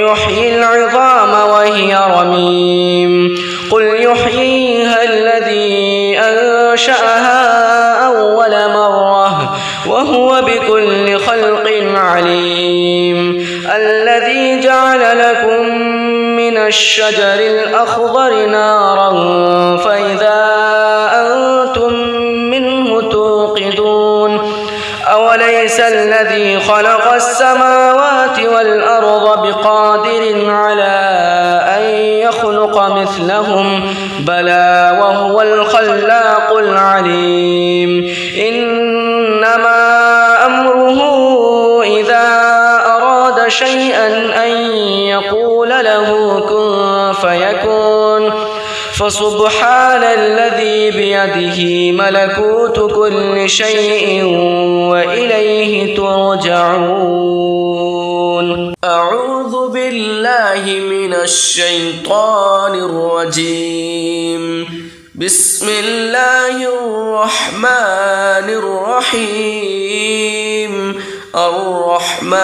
يحيي العظام وهي رميم قل يحييها الذي أنشأها أول مرة وهو بكل خلق عليم الذي جعل لكم من الشجر الأخضر نارا فإذا أنتم منه توقدون أوليس الذي خلق السماوات والأرض بقادر على أن يخلق مثلهم بلى وهو الخلاق العليم إنما أمره إذا أراد شيئا أن يقول له كن فيكون فسبحان الذي بيده ملكوت كل شيء وإليه ترجعون أعوذ بالله من الشيطان الرجيم بسم الله الرحمن الرحيم الرحمن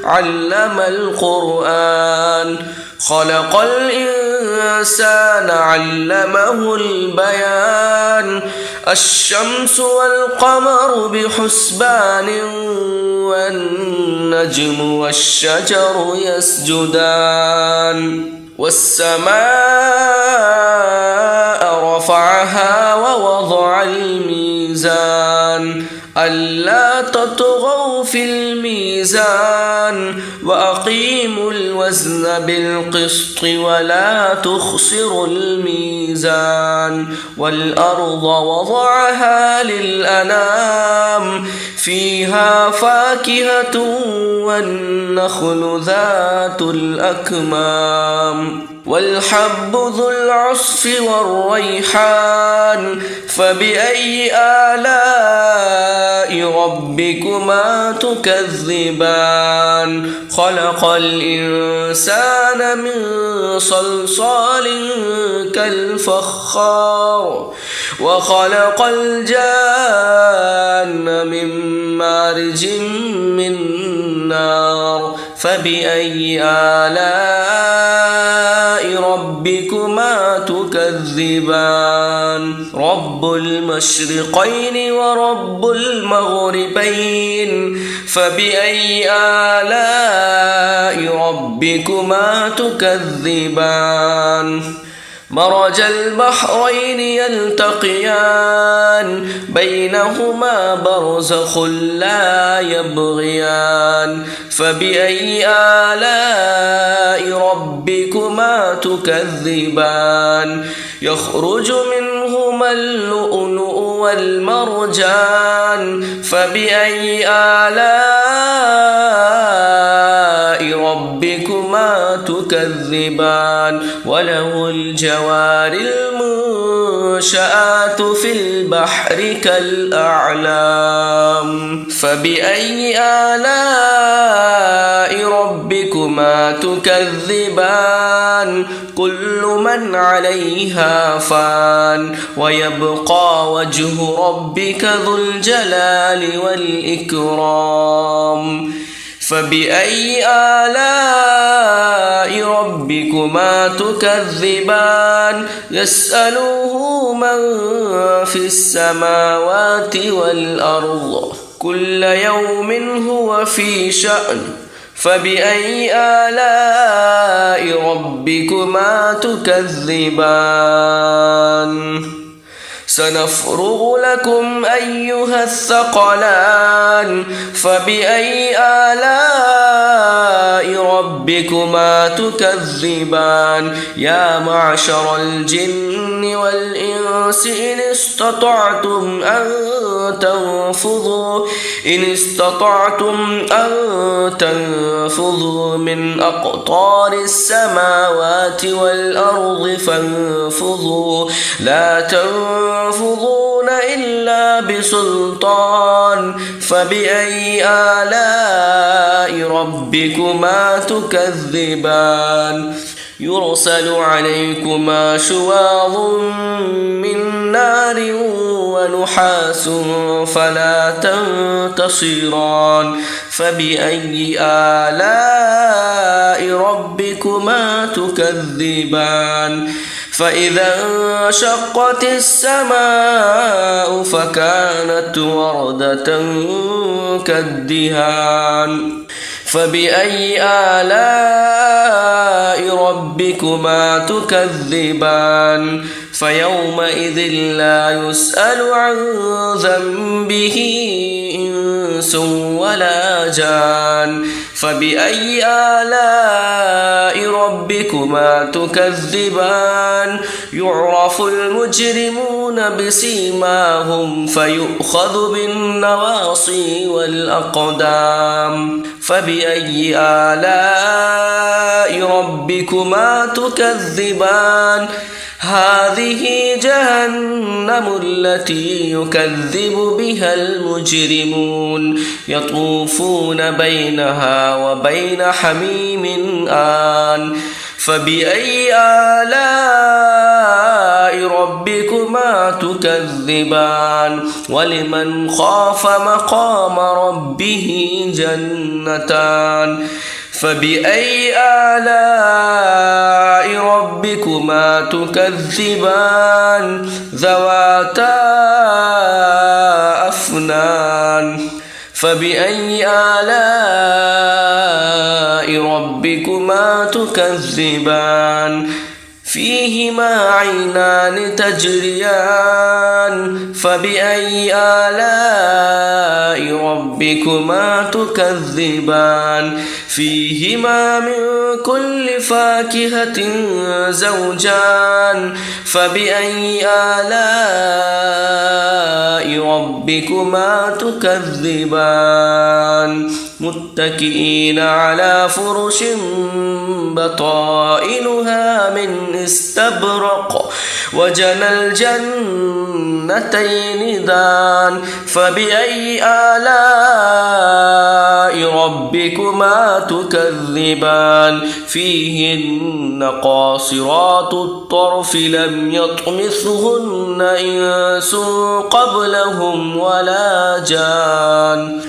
علم القرآن خلق الإنسان علمه البيان الشمس والقمر بحسبان والنجم والشجر يسجدان والسماء رفعها ووضع الميزان ألا تطغوا في الميزان وأقيموا الوزن بالقسط ولا تخسروا الميزان والأرض وضعها للأنام فيها فاكهة والنخل ذات الأكمام والحب ذو العصف والريحان فبأي آلاء ربكما تكذبان خلق الإنسان من صلصال كالفخار وخلق الجان من مارج من نار فبأي آلاء ربكما تكذبان رب المشرقين ورب المغربين فبأي آلاء ربكما تكذبان مرج البحرين يلتقيان بينهما برزخ لا يبغيان فبأي آلاء ربكما تكذبان يخرج منهما اللؤلؤ والمرجان فبأي آلاء ربكما تكذبان وله الجوار المنشآت في البحر كالأعلام فبأي آلاء ربكما تكذبان كل من عليها فان ويبقى وجه ربك ذو الجلال والإكرام فبأي آلاء ربكما تكذبان يسأله من في السماوات والأرض كل يوم هو في شأن فبأي آلاء ربكما تكذبان سنفرغ لكم أيها الثقلان فبأي آلاء ربكما تكذبان يا معشر الجن والإنس إن استطعتم أن تنفذوا من أقطار السماوات والأرض فانفذوا لا تنفذون إلا بسلطان فبأي آلاء ربكما تكذبان يرسل عليكما شواظ من نار ونحاس فلا تنتصران فبأي آلاء ربكما تكذبان فإذا انشقت السماء فكانت وردة كالدهان فبأي آلاء ربكما تكذبان فيومئذ لا يسأل عن ذنبه إنس ولا جان فبأي آلاء ربكما تكذبان يعرف المجرمون بسيماهم فيؤخذ بالنواصي والأقدام فبأي آلاء ربكما تكذبان هذه جهنم التي يكذب بها المجرمون يطوفون بينها وبين حميم آن فبأي آلاء ربكما تكذبان ولمن خاف مقام ربه جنتان فبأي آلاء ربكما تكذبان ذواتا أفنان فبأي آلاء ربكما تكذبان فيهما عينان تجريان فبأي آلاء ربكما تكذبان فيهما من كل فاكهة زوجان فبأي آلاء ربكما تكذبان متكئين على فرش بطائنها من استبرق وجنى الجنتين دان فبأي آلاء ربكما تكذبان فيهن قاصرات الطرف لم يطمثهن إنس قبلهم ولا جان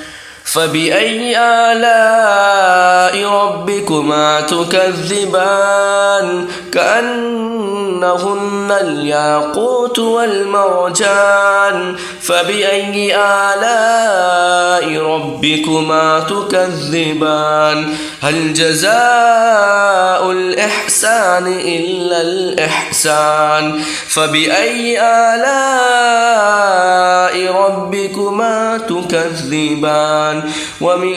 فبأي آلاء ربكما تكذبان كأنهن الياقوت والمرجان فبأي آلاء ربكما تكذبان هل جزاء الإحسان إلا الإحسان فبأي آلاء ربكما تكذبان ومن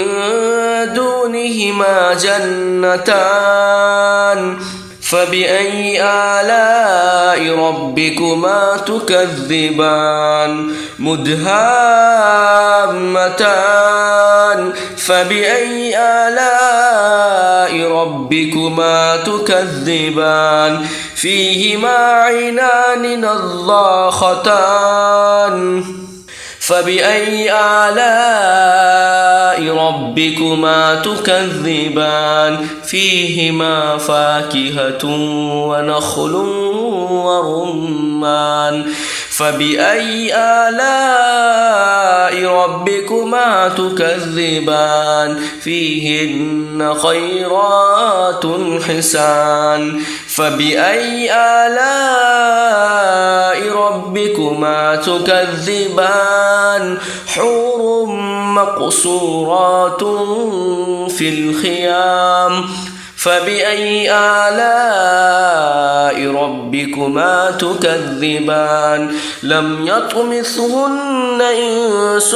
دونهما جنتان فبأي آلاء ربكما تكذبان مدهامتان فبأي آلاء ربكما تكذبان فيهما عينان نضاختان فبأي آلاء ربكما تكذبان فيهما فاكهة ونخل ورمان فبأي آلاء ربكما تكذبان فيهن خيرات حسان فبأي آلاء ربكما تكذبان حور مقصورات في الخيام فبأي آلاء ربكما تكذبان لم يطمثهن إنس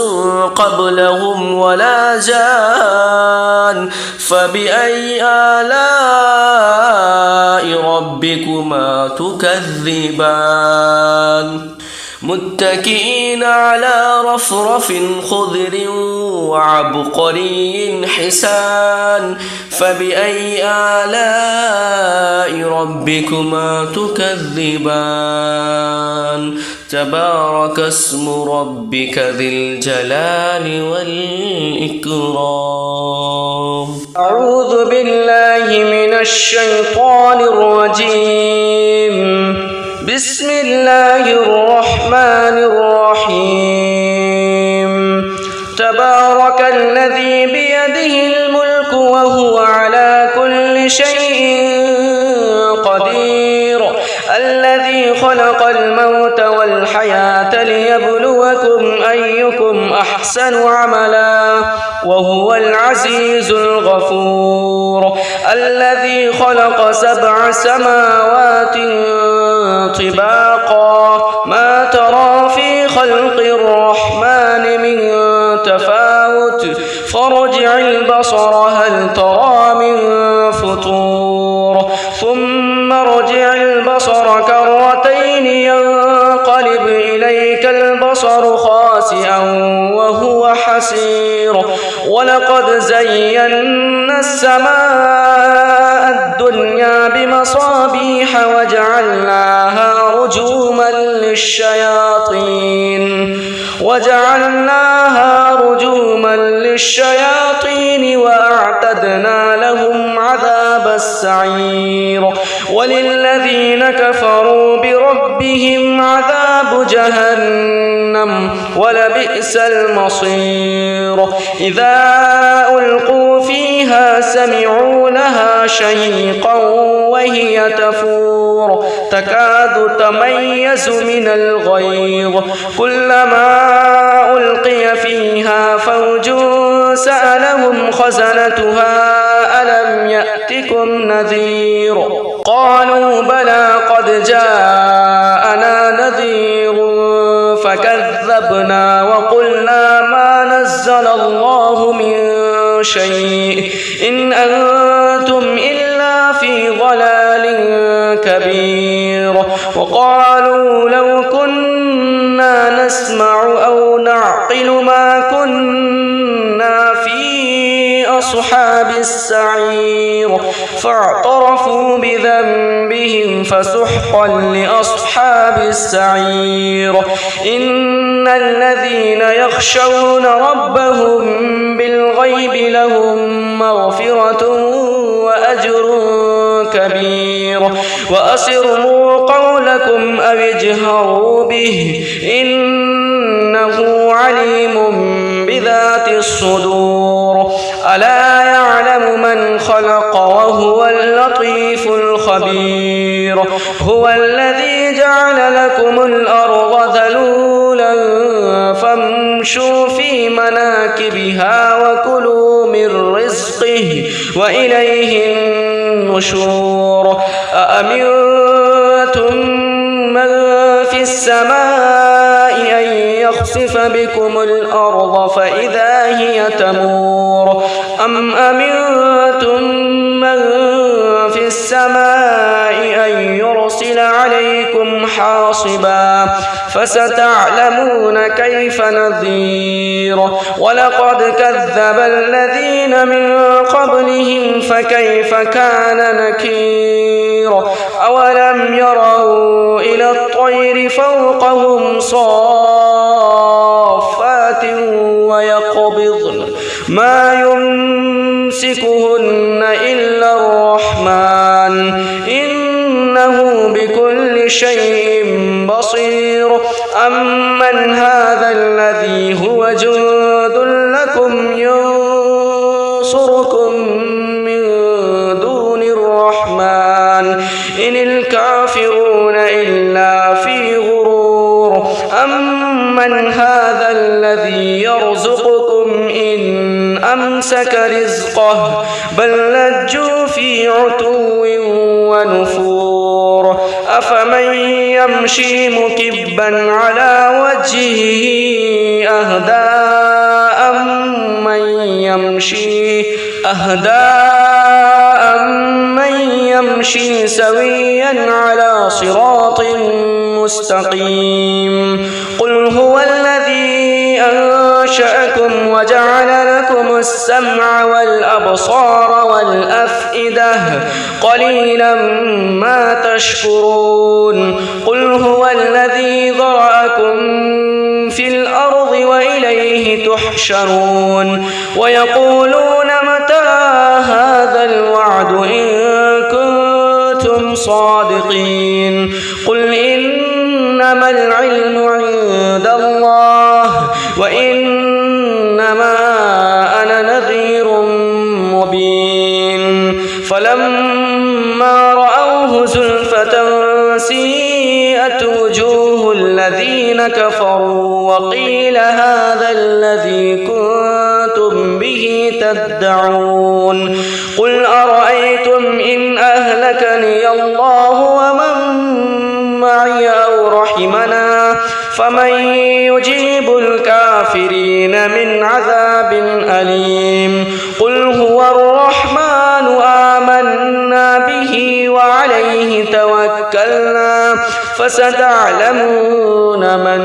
قبلهم ولا جان فبأي آلاء ربكما تكذبان متكئين على رفرف خضر وعبقري حسان فبأي آلاء ربكما تكذبان تبارك اسم ربك ذي الجلال والإكرام أعوذ بالله من الشيطان الرجيم بسم الله الرحمن الرحيم تبارك الذي بيده الملك وهو على كل شيء قدير الذي خلق الموت والحياة ليبلوكم أيكم أحسن عملا وهو العزيز الغفور الذي خلق 7 سماوات طباقا ما ترى في خلق الرحمن من تفاوت فارجع البصر هل ترى من فطور ثم ارجع البصر كرتين ينقلب إليك البصر خاسئا وهو حسير ولقد زينا السماء الدنيا بمصابيح وجعلناها رجوما للشياطين وأعتدنا لهم عذاب السعير وللذين كفروا بربهم عذاب جهنم ولبئس المصير إذا ألقوا فيها سمعوا لها شهيقا وهي تفور تكاد تميز من الغيظ كلما ألقي فيها فوج سألهم خزنتها ألم يأتكم نذير قالوا بلى قد جاءنا نذير فكذبنا وقلنا ما نزل الله من شيء إن أنتم إلا في ضلال كبير وقالوا لو كنا نسمع أو نعقل ما كنا في أصحاب السعير فاعترفوا بذنبهم فسحقا لأصحاب السعير إن الذين يخشون ربهم بالغيب لهم مغفرة وأجر كبير وأسروا قولكم أو اجهروا به إنه عليم بذات الصدور ألا يعلم من خلق وهو اللطيف الخبير هو الذي جعل لكم الأرض ذلولا فامشوا في مناكبها وكلوا من رزقه وإليه النشور أأمنتم من في السماء أن يخسف بكم الأرض فإذا هي تمور أم أمنتم من في السماء أن يرسل عليكم حاصبا فستعلمون كيف نذير ولقد كذب الذين من قبلهم فكيف كان نكير أولم يروا إلى الطير فوقهم صافات ويقبضن ما يمسكهن إلا الرحمن إنه بكل شيء بصير أمن هذا الذي هو جند لكم ينصركم من دون الرحمن إن الكافرون إلا في غرور أمن هذا الذي يرزقكم إن أمسك رزقه بل لجوا في عتو ونفور أفمن يمشي مكبا على وجهه أهدى أمن يمشي سويا على صراط مستقيم قل هو الذي أنشأكم وجعل لكم السمع والأبصار والأفئدة قليلا ما تشكرون قل هو الذي ذرأكم في الأرض وإليه تحشرون ويقولون متى هذا الوعد إن كنتم صادقين قل إنما العلم عند الله وإنما أنا نذير مبين فلما رأوه زلفة سيئت وجوه الذين كفروا وقيل هذا الذي كنتم به تدعون قل أرأيتم إن أهلكني الله ومن معي أو رحمنا فمن يجيب الكافرين من عذاب أليم قل هو الرحمن آمنا به وعليه توكلنا فستعلمون من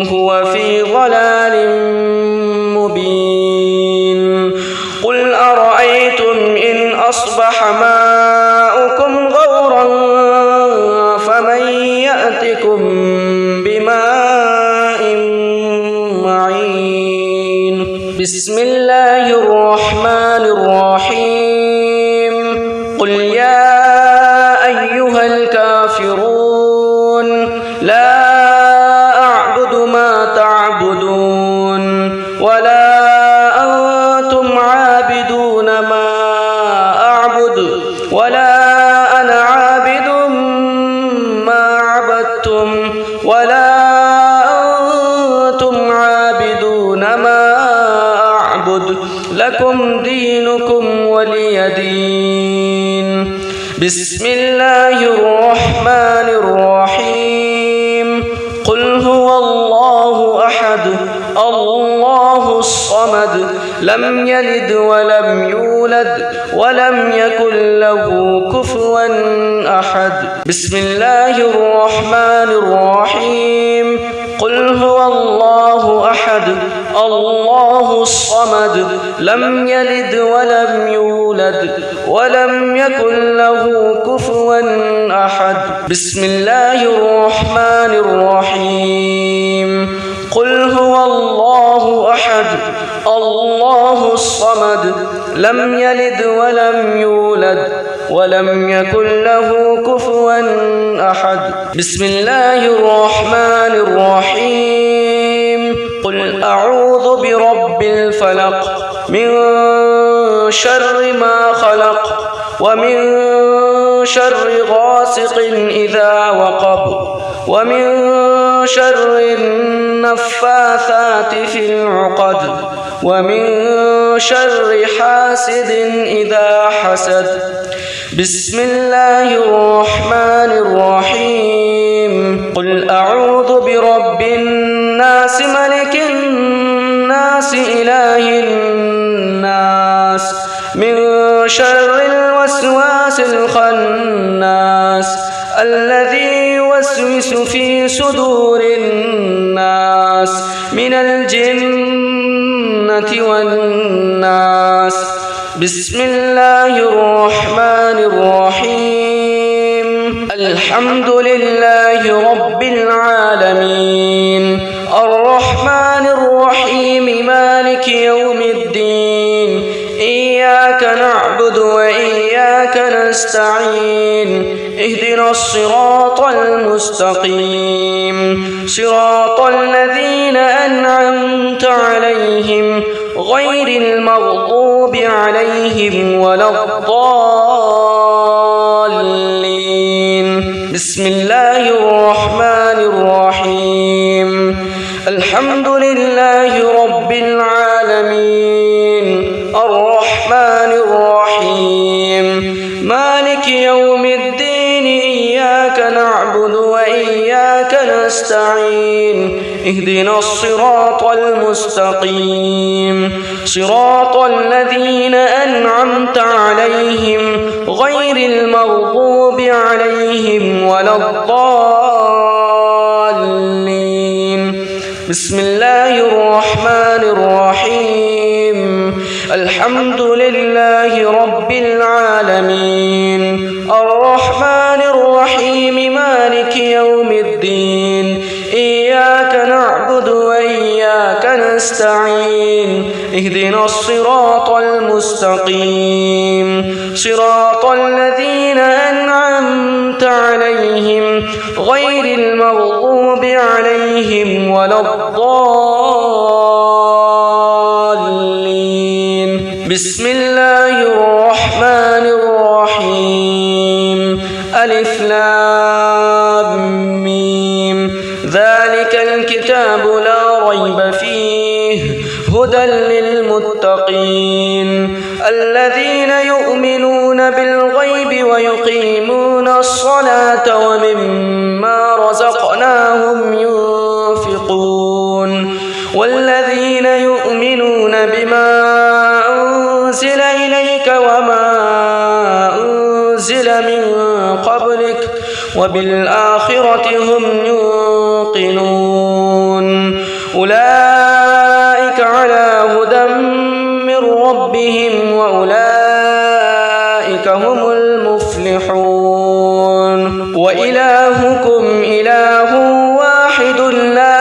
هو في ضلال مبين قل أرأيتم إن أصبح ماؤكم غورا فمن يأتكم بماء معين بسم الله الرحمن الرحيم قل يا أيها الكافرون لا أعبد ما تعبدون ولا أنتم عابدون ما أعبد ولا أنا عابد ما عبدتم ولا أنتم عابدون ما أعبد لكم دينكم ولي دين. بسم الله الرحمن الرحيم. قل هو الله أحد الله الصمد لم يلد ولم يولد ولم يكن له كفوا أحد. بسم الله الرحمن الرحيم. قل هو الله أحد الله الصمد لم يلد ولم يولد ولم يكن له كفوا أحد. بسم الله الرحمن الرحيم. قل هو الله أحد الله الصمد لم يلد ولم يولد ولم يكن له كفوا أحد. بسم الله الرحمن الرحيم. قل أعوذ برب الفلق من شر ما خلق ومن شر غاسق إذا وقب ومن شر النفاثات في العقد ومن شر حاسد إذا حسد. بسم الله الرحمن الرحيم. قل أعوذ برب الناس ملك الناس إله الناس من شر الوسواس الخناس الذي يوسوس في صدور الناس من الجنة والناس. بسم الله الرحمن الرحيم. الحمد لله رب العالمين الرحمن الرحيم مالك يوم الدين إياك نعبد وإياك نستعين اهدنا الصراط المستقيم صراط الذين أنعمت عليهم غير المغضوب عليهم ولا الضالين. بسم الله الرحمن الرحيم. الحمد لله رب العالمين الرحمن الرحيم مالك يوم الدين إياك نعبد وإياك نستعين اهدنا الصراط المستقيم صراط الذين أنعمت عليهم غير المغضوب عليهم ولا الضالين. بسم الله الرحمن الرحيم. الحمد لله رب العالمين الرحمن الرحيم مالك يوم الدين إياك نعبد وإياك نستعين اهدنا الصراط المستقيم صراط الذين أنعمت عليهم غير المغضوب عليهم ولا الضالين. بسم الله الرحمن الرحيم. ألف لام ميم ذلك الكتاب لا ريب فيه هدى للمتقين الذين يؤمنون بالغيب ويقيمون الصلاة ومما رزقناهم ينفقون والذين يؤمنون بما أنزل إليك وما أنزل من قبلك وبالآخرة هم يوقنون أولئك على هدى من ربهم وأولئك هم المفلحون. وإلهكم إله واحد لا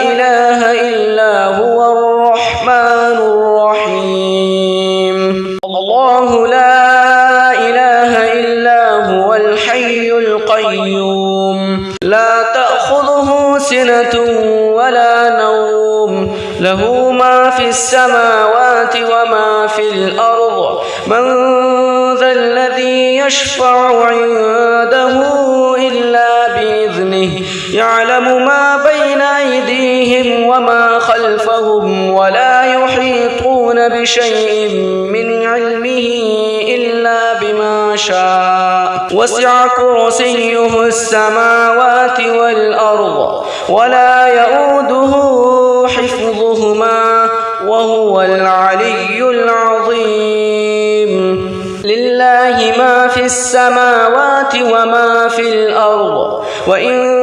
إله إلا هو الرحمن الرحيم. الله لا إله إلا هو الحي القيوم لا تأخذه سنة ولا نوم له ما في السماوات وما في الأرض من ذا الذي يشفع عنده إلا بإذنه يعلم ما بين أيديهم وما خلفهم ولا يحيطون يحيطون بشيء من علمه إلا بما شاء وسع كرسيه السماوات والأرض ولا يؤوده حفظهما وهو العلي العظيم لله ما في السماوات وما في الأرض وإن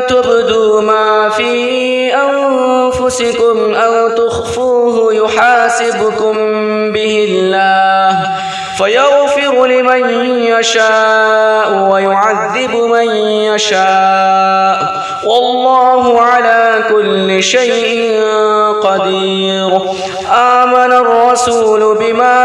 تبدوا ما في أنفسكم أو تخفوه يحاسبكم به الله فيغفر لمن يشاء ويعذب من يشاء والله على كل شيء قدير آمن الرسول بما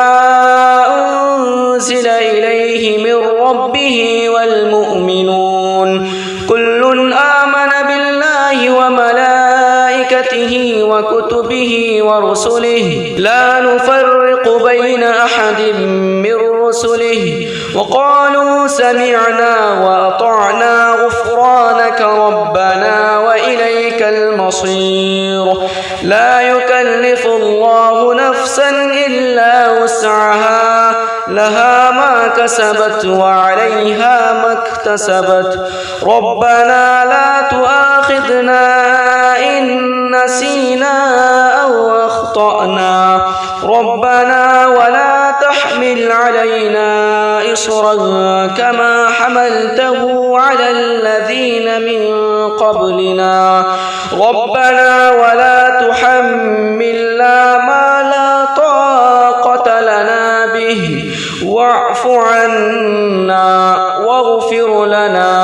أنزل إليه من ربه والمؤمنون كل آمن بالله وملائكته وكتبه ورسله لا نفرق بين أحد من رسله وقالوا سمعنا وأطعنا غفرانك ربنا وإليك المصير لا يكلف الله نفسا إلا وسعها لها ما كسبت وعليها ما اكتسبت ربنا لا تؤاخذنا إن نسينا أو أخطأنا ربنا ولا تحمل علينا إصرا كما حملته على الذين من قبلنا ربنا ولا تحملنا ما لا طاقة لنا به واعف عنا واغفر لنا